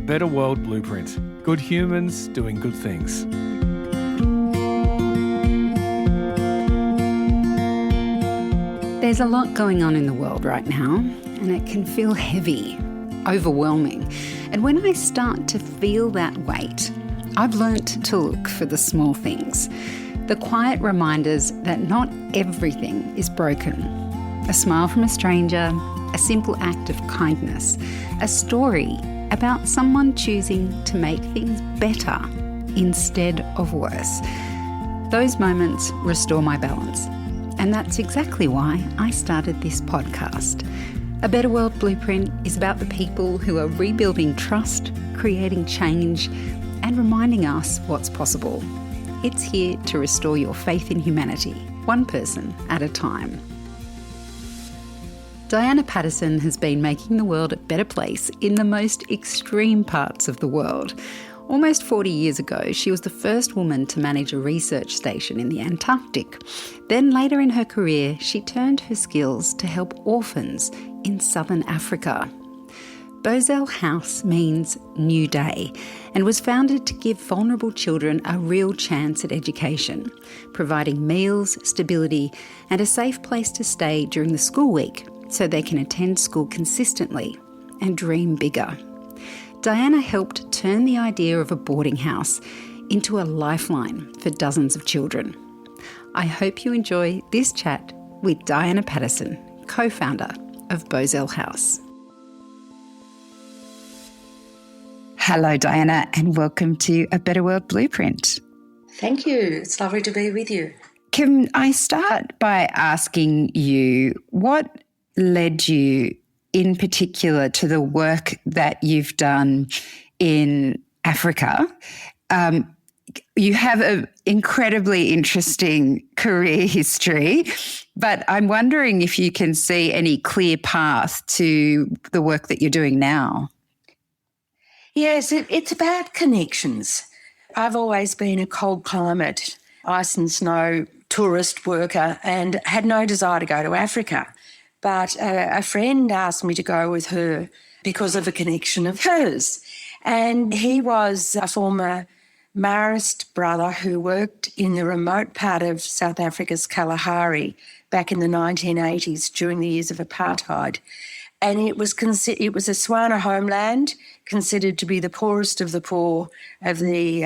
Better World Blueprint. Good humans doing good things. There's a lot going on in the world right now, and it can feel heavy, overwhelming. And when I start to feel that weight, I've learnt to look for the small things, the quiet reminders that not everything is broken. A smile from a stranger, a simple act of kindness, a story about someone choosing to make things better instead of worse. Those moments restore my balance. And that's exactly why I started this podcast. A Better World Blueprint is about the people who are rebuilding trust, creating change, and reminding us what's possible. It's here to restore your faith in humanity, one person at a time. Diana Patterson has been making the world a better place in the most extreme parts of the world. Almost 40 years ago, she was the first woman to manage a research station in the Antarctic. Then later in her career, she turned her skills to help orphans in southern Africa. Bosele House means new day and was founded to give vulnerable children a real chance at education, providing meals, stability, and a safe place to stay during the school week so they can attend school consistently and dream bigger. Diana helped turn the idea of a boarding house into a lifeline for dozens of children. I hope you enjoy this chat with Diana Patterson, co-founder of Bosele House. Hello, Diana, and welcome to A Better World Blueprint. Thank you. It's lovely to be with you. Can I start by asking you what led you in particular to the work that you've done in Africa? You have an incredibly interesting career history, but I'm wondering if you can see any clear path to the work that you're doing now. Yes, it's about connections. I've always been a cold climate, ice and snow tourist worker and had no desire to go to Africa. But a friend asked me to go with her because of a connection of hers. And he was a former Marist brother who worked in the remote part of South Africa's Kalahari back in the 1980s during the years of apartheid. And it was a Swana homeland, considered to be the poorest of the poor of the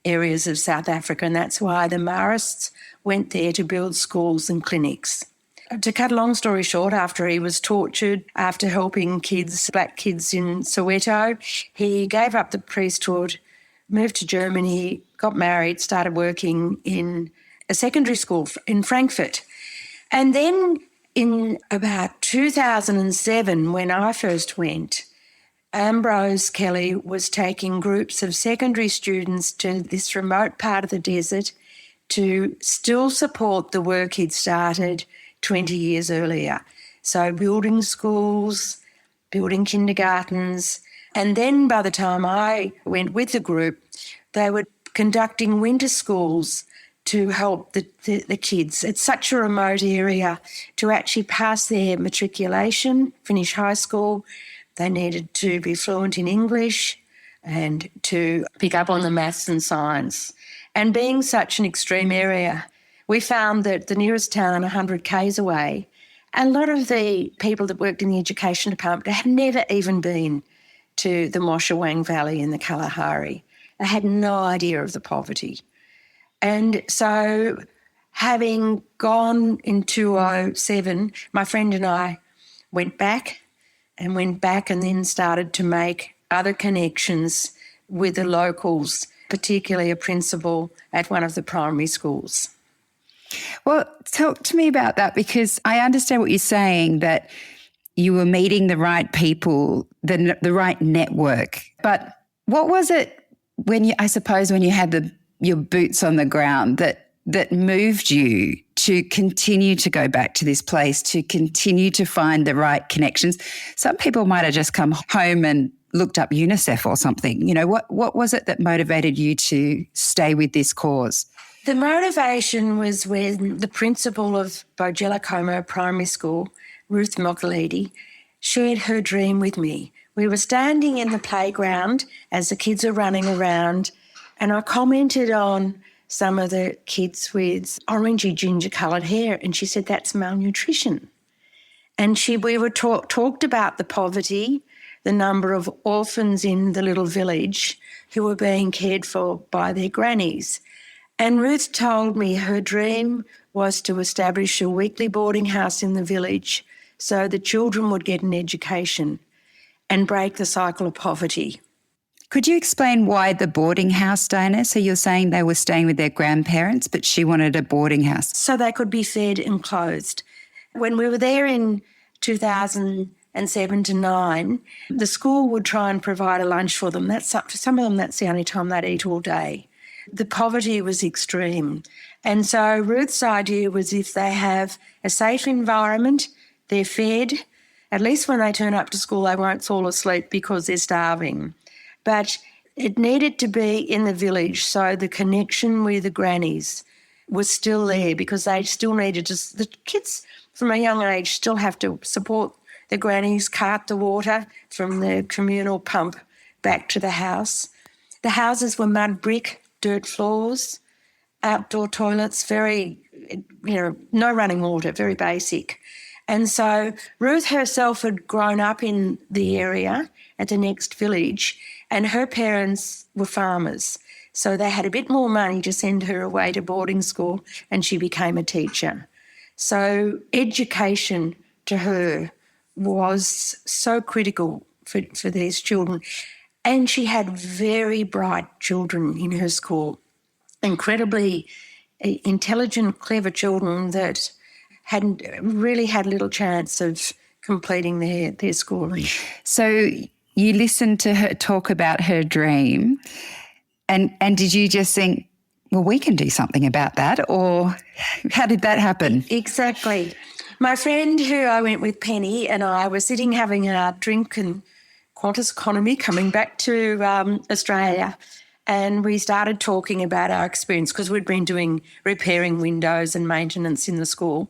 areas of South Africa. And that's why the Marists went there to build schools and clinics. To cut a long story short, after he was tortured, after helping black kids in Soweto, he gave up the priesthood, moved to Germany, got married, started working in a secondary school in Frankfurt. And then in about 2007, when I first went, Ambrose Kelly was taking groups of secondary students to this remote part of the desert to still support the work he'd started 20 years earlier. So building schools, building kindergartens. And then by the time I went with the group, they were conducting winter schools to help the kids. It's such a remote area. To actually pass their matriculation, finish high school, they needed to be fluent in English and to pick up on the maths and science. And being such an extreme area, we found that the nearest town, 100 k's away, and a lot of the people that worked in the education department had never even been to the Moshawang Valley in the Kalahari. They had no idea of the poverty. And so having gone in 2007, my friend and I went back and then started to make other connections with the locals, particularly a principal at one of the primary schools. Well, talk to me about that, because I understand what you're saying, that you were meeting the right people, the right network. But what was it when you had your boots on the ground that moved you to continue to go back to this place, to continue to find the right connections? Some people might have just come home and looked up UNICEF or something. You know, what was it that motivated you to stay with this cause? The motivation was when the principal of Bosele Primary School, Ruth Mokalidi, shared her dream with me, We were standing in the playground as the kids are running around, and I commented on some of the kids with orangey ginger-coloured hair, and she said, that's malnutrition. And we were talked about the poverty, the number of orphans in the little village who were being cared for by their grannies. And Ruth told me her dream was to establish a weekly boarding house in the village so the children would get an education and break the cycle of poverty. Could you explain why the boarding house, Diana? So you're saying they were staying with their grandparents, but she wanted a boarding house. So they could be fed and clothed. When we were there in 2007 to 9, the school would try and provide a lunch for them. For some of them, that's the only time they'd eat all day. The poverty was extreme. And so Ruth's idea was if they have a safe environment, they're fed, at least when they turn up to school, they won't fall asleep because they're starving. But it needed to be in the village, so the connection with the grannies was still there because they still needed to, the kids from a young age still have to support the grannies, cart the water from the communal pump back to the house. The houses were mud brick, dirt floors, outdoor toilets, very, no running water, very basic. And so Ruth herself had grown up in the area at the next village, and her parents were farmers. So they had a bit more money to send her away to boarding school, and she became a teacher. So education to her was so critical for these children. And she had very bright children in her school, incredibly intelligent, clever children that hadn't really had little chance of completing their schooling. So you listened to her talk about her dream, and did you just think, well, we can do something about that? Or how did that happen? Exactly. My friend who I went with, Penny, and I were sitting having a drink in Qantas economy coming back to Australia, and we started talking about our experience because we'd been repairing windows and maintenance in the school.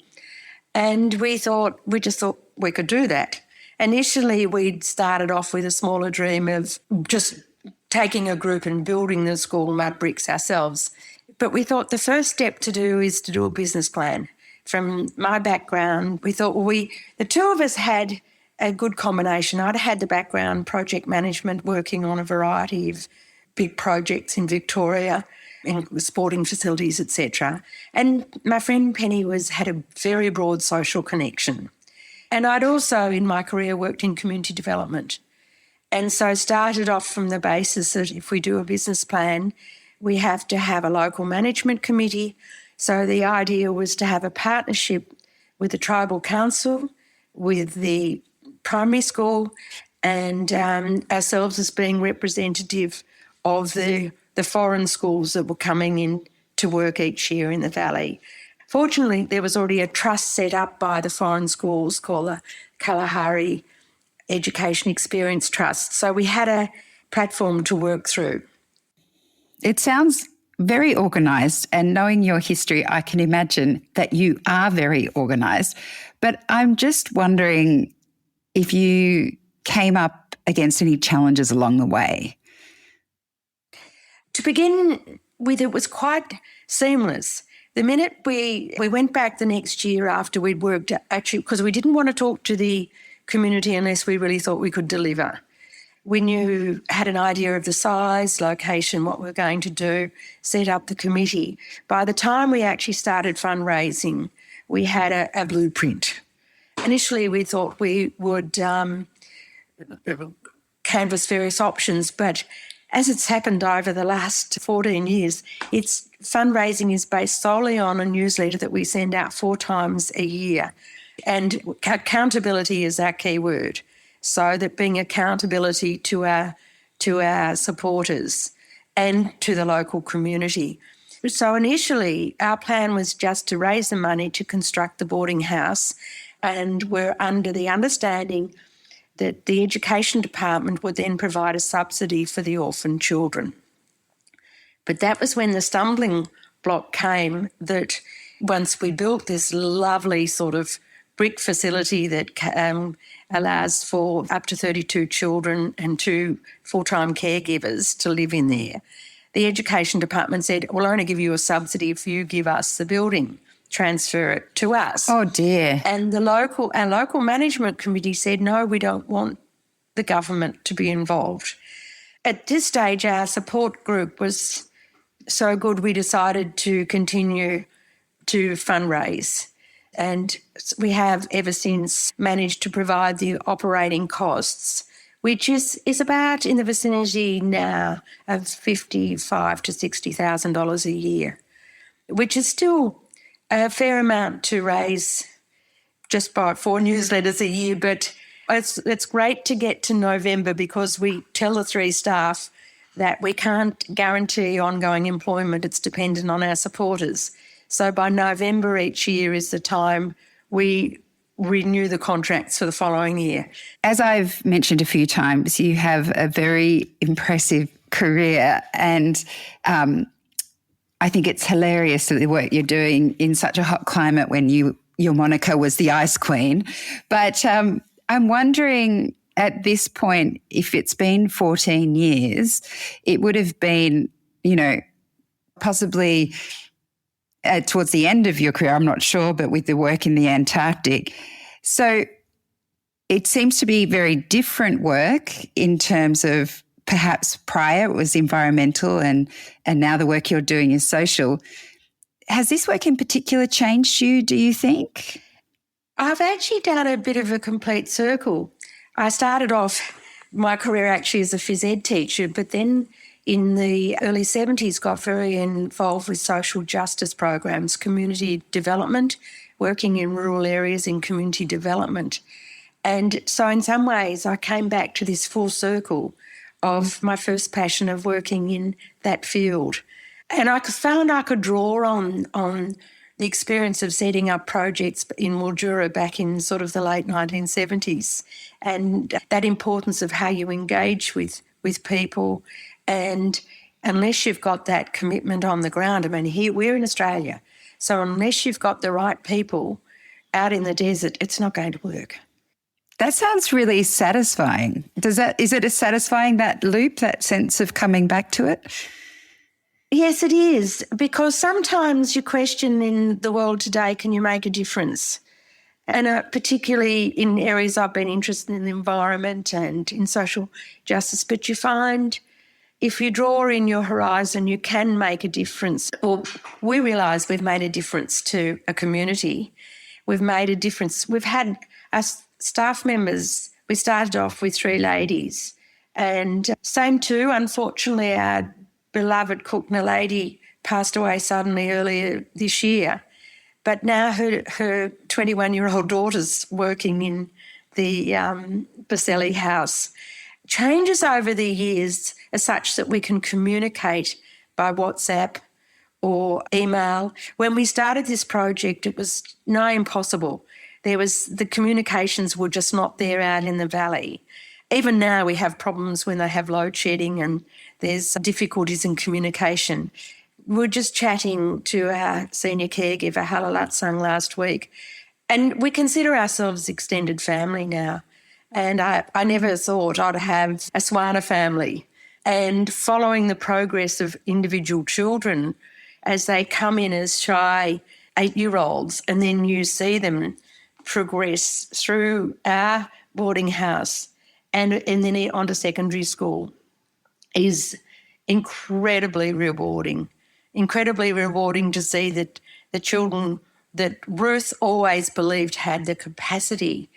And we just thought we could do that. Initially, we'd started off with a smaller dream of just taking a group and building the school mud bricks ourselves. But we thought the first step to do is to do a business plan. From my background, we thought, the two of us had a good combination. I'd had the background, project management, working on a variety of big projects in Victoria, in sporting facilities, etc. And my friend Penny had a very broad social connection. And I'd also, in my career, worked in community development. And so started off from the basis that if we do a business plan, we have to have a local management committee. So the idea was to have a partnership with the tribal council, with the primary school, and ourselves as being representative of the foreign schools that were coming in to work each year in the valley. Fortunately, there was already a trust set up by the foreign schools called the Kalahari Education Experience Trust. So we had a platform to work through. It sounds very organised, and knowing your history, I can imagine that you are very organised. But I'm just wondering if you came up against any challenges along the way. To begin with, it was quite seamless. The minute we went back the next year after we'd worked, actually, because we didn't want to talk to the community unless we really thought we could deliver. We had an idea of the size, location, what we were going to do, set up the committee. By the time we actually started fundraising, we had a blueprint. Initially, we thought we would canvass various options, but as it's happened over the last 14 years, fundraising is based solely on a newsletter that we send out 4 times a year. And accountability is our key word. So that being accountability to our supporters and to the local community. So initially, our plan was just to raise the money to construct the boarding house, and we're under the understanding that the education department would then provide a subsidy for the orphan children. But that was when the stumbling block came, that once we built this lovely sort of brick facility that allows for up to 32 children and 2 full-time caregivers to live in there. The Education Department said, we'll only give you a subsidy if you give us the building, transfer it to us. Oh, dear. And our local management committee said, no, we don't want the government to be involved. At this stage, our support group was so good we decided to continue to fundraise. And we have ever since managed to provide the operating costs, which is about in the vicinity now of $55,000 to $60,000 a year, which is still a fair amount to raise just by 4 newsletters a year. But it's great to get to November because we tell the 3 staff that we can't guarantee ongoing employment. It's dependent on our supporters. So by November each year is the time we renew the contracts for the following year. As I've mentioned a few times, you have a very impressive career, and I think it's hilarious that the work you're doing in such a hot climate when your moniker was the Ice Queen. But I'm wondering at this point, if it's been 14 years, it would have been, possibly towards the end of your career, I'm not sure, but with the work in the Antarctic. So it seems to be very different work in terms of perhaps prior it was environmental and now the work you're doing is social. Has this work in particular changed you, do you think? I've actually done a bit of a complete circle. I started off my career actually as a phys ed teacher, but then in the early 70s got very involved with social justice programs, community development, working in rural areas in community development. And so in some ways I came back to this full circle of my first passion of working in that field. And I found I could draw on the experience of setting up projects in Mildura back in sort of the late 1970s, and that importance of how you engage with people. And unless you've got that commitment on the ground, I mean, here we're in Australia, so unless you've got the right people out in the desert, it's not going to work. That sounds really satisfying. Is it as satisfying, that loop, that sense of coming back to it? Yes, it is, because sometimes you question in the world today, can you make a difference? And particularly in areas I've been interested in, the environment and in social justice, but you find if you draw in your horizon, you can make a difference. Or we realise we've made a difference to a community. We've made a difference. We've had our staff members, we started off with 3 ladies, and same too, unfortunately, our beloved cook lady passed away suddenly earlier this year. But now her 21-year-old daughter's working in the Bosele House. Changes over the years are such that we can communicate by WhatsApp or email. When we started this project, it was nigh impossible. The communications were just not there out in the valley. Even now we have problems when they have load shedding and there's difficulties in communication. We were just chatting to our senior caregiver, Halalatsang, last week, and we consider ourselves extended family now. And I never thought I'd have a Swana family. And following the progress of individual children as they come in as shy 8-year-olds, and then you see them progress through our boarding house and then onto secondary school, is incredibly rewarding. Incredibly rewarding to see that the children that Ruth always believed had the capacity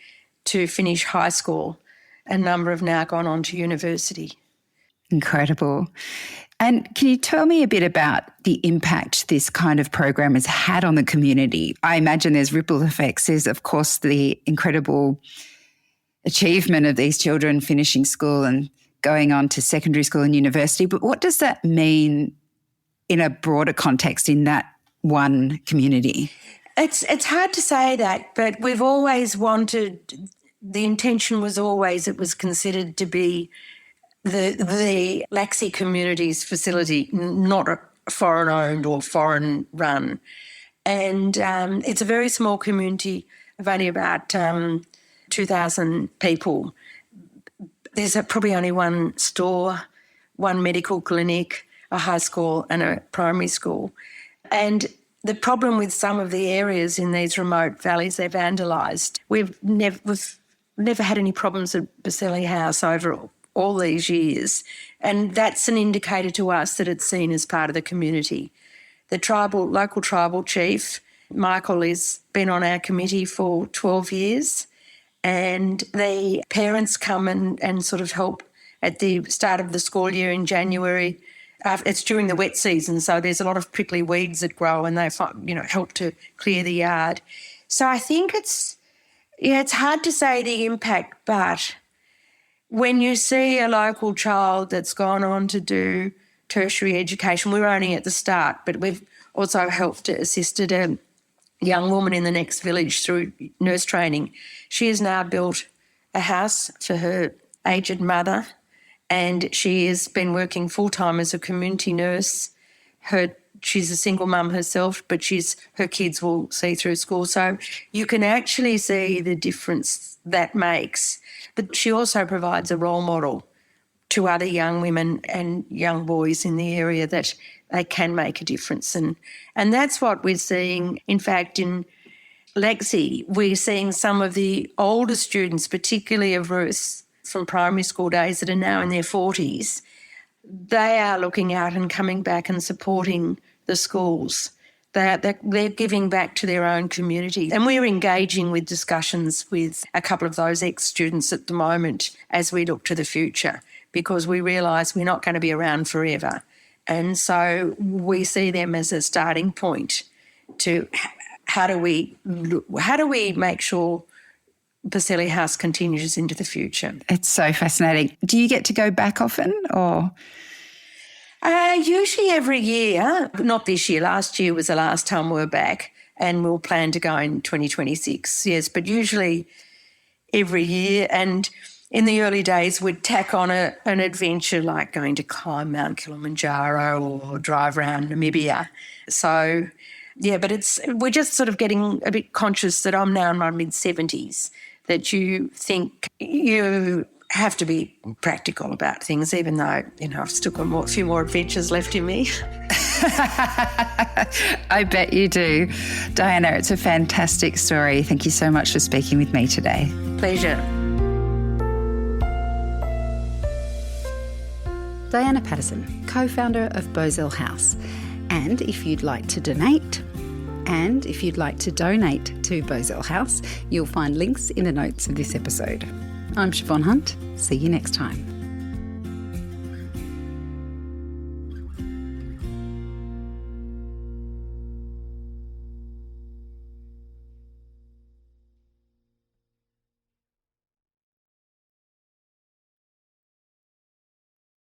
to finish high school, a number have now gone on to university. Incredible. And can you tell me a bit about the impact this kind of program has had on the community? I imagine there's ripple effects. There's, of course, the incredible achievement of these children finishing school and going on to secondary school and university. But what does that mean in a broader context in that one community? It's hard to say that, but we've always wanted, the intention was always it was considered to be the Laxi community's facility, not a foreign-owned or foreign-run. And it's a very small community of only about 2,000 people. There's probably only one store, one medical clinic, a high school and a primary school. And the problem with some of the areas in these remote valleys, they're vandalised. We've never had any problems at Bosele House over all these years, and that's an indicator to us that it's seen as part of the community. The local tribal chief, Michael, has been on our committee for 12 years, and the parents come and sort of help at the start of the school year in January. It's during the wet season, so there's a lot of prickly weeds that grow, and they help to clear the yard. So I think it's hard to say the impact, but when you see a local child that's gone on to do tertiary education, we're only at the start, but we've also assisted a young woman in the next village through nurse training. She has now built a house for her aged mother, and she has been working full-time as a community nurse. She's a single mum herself, but her kids will see through school. So you can actually see the difference that makes. But she also provides a role model to other young women and young boys in the area that they can make a difference. And that's what we're seeing. In fact, in Lexi, we're seeing some of the older students, particularly of Ruth from primary school days that are now in their 40s, they are looking out and coming back and supporting the schools. They're giving back to their own community. And we're engaging with discussions with a couple of those ex-students at the moment as we look to the future, because we realise we're not going to be around forever. And so we see them as a starting point to how do we make sure Bosele House continues into the future. It's so fascinating. Do you get to go back often or...? Usually every year. Not this year. Last year was the last time we were back, and we'll plan to go in 2026, yes, but usually every year. And in the early days, we'd tack on an adventure like going to climb Mount Kilimanjaro or drive around Namibia. So, yeah, but we're just sort of getting a bit conscious that I'm now in my mid-70s, that you think you have to be practical about things, even though, I've still got a few more adventures left in me. I bet you do. Diana, it's a fantastic story. Thank you so much for speaking with me today. Pleasure. Diana Patterson, co-founder of Bosele House. And if you'd like to donate to Bosele House, you'll find links in the notes of this episode. I'm Siobhan Hunt. See you next time.